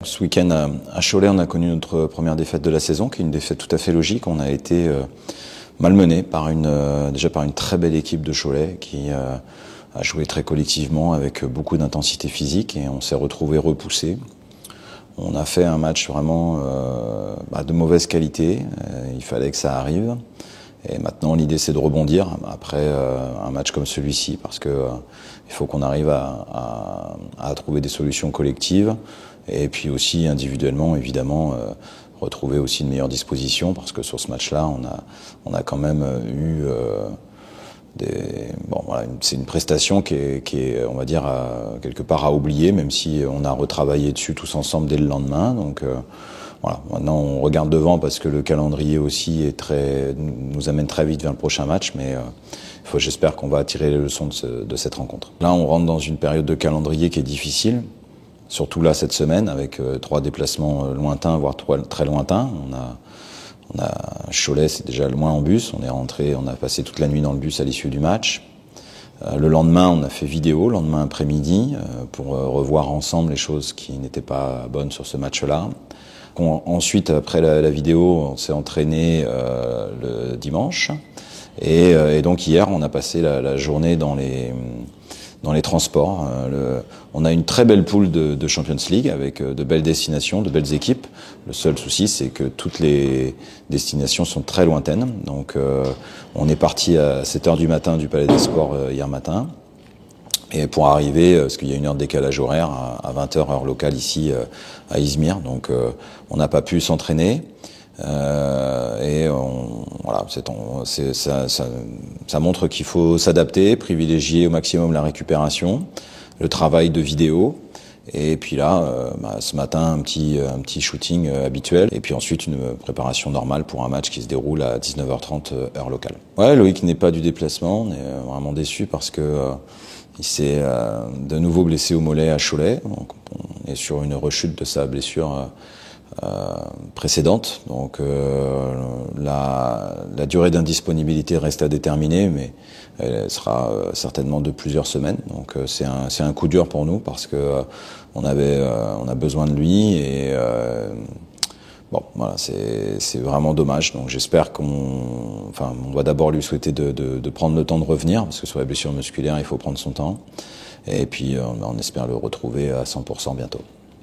Ce week-end à Cholet, on a connu notre première défaite de la saison, qui est une défaite tout à fait logique. On a été malmené par déjà par une très belle équipe de Cholet qui a joué très collectivement avec beaucoup d'intensité physique et on s'est retrouvé repoussé. On a fait un match vraiment de mauvaise qualité. Il fallait que ça arrive. Et maintenant, l'idée, c'est de rebondir après un match comme celui-ci, parce que il faut qu'on arrive à trouver des solutions collectives et puis aussi individuellement, évidemment, retrouver aussi une meilleure disposition, parce que sur ce match-là, on a quand même eu c'est une prestation qui est, on va dire, quelque part à oublier, même si on a retravaillé dessus tous ensemble dès le lendemain. Donc voilà, maintenant on regarde devant parce que le calendrier aussi nous amène très vite vers le prochain match, mais j'espère qu'on va tirer les leçons de cette rencontre. Là, on rentre dans une période de calendrier qui est difficile, surtout là cette semaine, avec 3 déplacements lointains, voire très lointains. On a Cholet, c'est déjà loin en bus. On a passé toute la nuit dans le bus à l'issue du match. Le lendemain, on a fait vidéo, le lendemain après-midi, pour revoir ensemble les choses qui n'étaient pas bonnes sur ce match-là. Ensuite, après la vidéo, on s'est entraîné le dimanche. Et donc hier, on a passé la journée dans les transports. On a une très belle poule de Champions League avec de belles destinations, de belles équipes. Le seul souci, c'est que toutes les destinations sont très lointaines. Donc on est parti à 7h du matin du Palais des Sports hier matin. Et pour arriver, parce qu'il y a une heure de décalage horaire, à 20h heure locale ici à Izmir. Donc on n'a pas pu s'entraîner. Voilà, ça montre qu'il faut s'adapter, privilégier au maximum la récupération, le travail de vidéo, et puis là, ce matin, un petit shooting habituel, et puis ensuite une préparation normale pour un match qui se déroule à 19h30 heure locale. Ouais, Loïc n'est pas du déplacement, on est vraiment déçu parce que il s'est de nouveau blessé au mollet à Cholet, donc on est sur une rechute de sa blessure précédente, donc la durée d'indisponibilité reste à déterminer, mais elle sera certainement de plusieurs semaines. Donc c'est un coup dur pour nous parce que on a besoin de lui et bon voilà, c'est vraiment dommage. Donc j'espère on va d'abord lui souhaiter de prendre le temps de revenir, parce que sur la blessure musculaire il faut prendre son temps, et puis on espère le retrouver à 100% bientôt.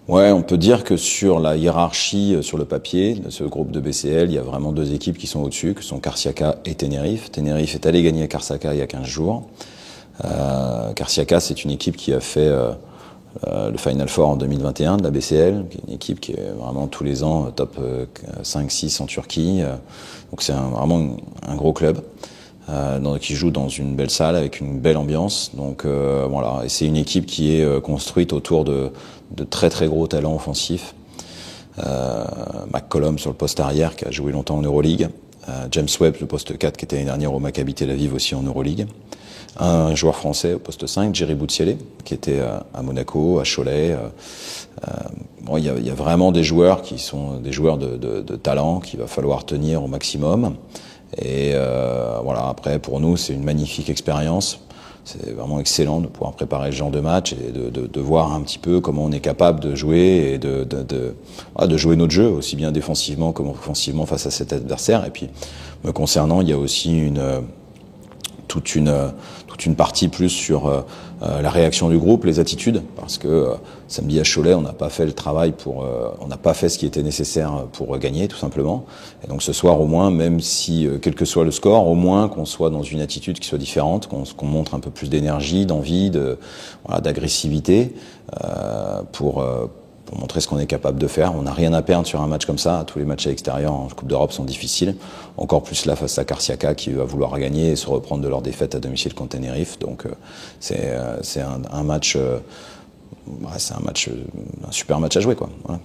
Ouais, on peut dire que sur la hiérarchie, sur le papier, de ce groupe de BCL, il y a vraiment 2 équipes qui sont au-dessus, que sont Karsiaka et Tenerife. Tenerife est allé gagner à Karsiaka il y a 15 jours. Karsiaka, c'est une équipe qui a fait le Final Four en 2021 de la BCL, qui est une équipe qui est vraiment tous les ans top 5-6 en Turquie. Donc c'est vraiment un gros club. Qui joue dans une belle salle avec une belle ambiance. Donc voilà, et c'est une équipe qui est construite autour de très très gros talents offensifs. McCollum sur le poste arrière qui a joué longtemps en Euroleague. James Webb le poste 4 qui était l'année dernière au Maccabi Tel Aviv aussi en Euroleague. Un joueur français au poste 5, Jerry Boutsielé, qui était à Monaco, à Cholet. Il y a vraiment des joueurs qui sont des joueurs de talent qu'il va falloir tenir au maximum. Et voilà, après pour nous c'est une magnifique expérience, c'est vraiment excellent de pouvoir préparer ce genre de match et de voir un petit peu comment on est capable de jouer et de jouer notre jeu aussi bien défensivement qu'offensivement face à cet adversaire. Et puis me concernant, il y a aussi toute une partie plus sur la réaction du groupe, les attitudes, parce que samedi à Cholet, on n'a pas fait le travail on n'a pas fait ce qui était nécessaire pour gagner, tout simplement. Et donc ce soir, au moins, même si quel que soit le score, au moins qu'on soit dans une attitude qui soit différente, qu'on montre un peu plus d'énergie, d'envie, d'agressivité, pour montrer ce qu'on est capable de faire. On n'a rien à perdre sur un match comme ça. Tous les matchs à l'extérieur en Coupe d'Europe sont difficiles. Encore plus là face à Karsiaka qui va vouloir gagner et se reprendre de leur défaite à domicile contre Tenerife. Donc c'est un super match à jouer, quoi. Voilà.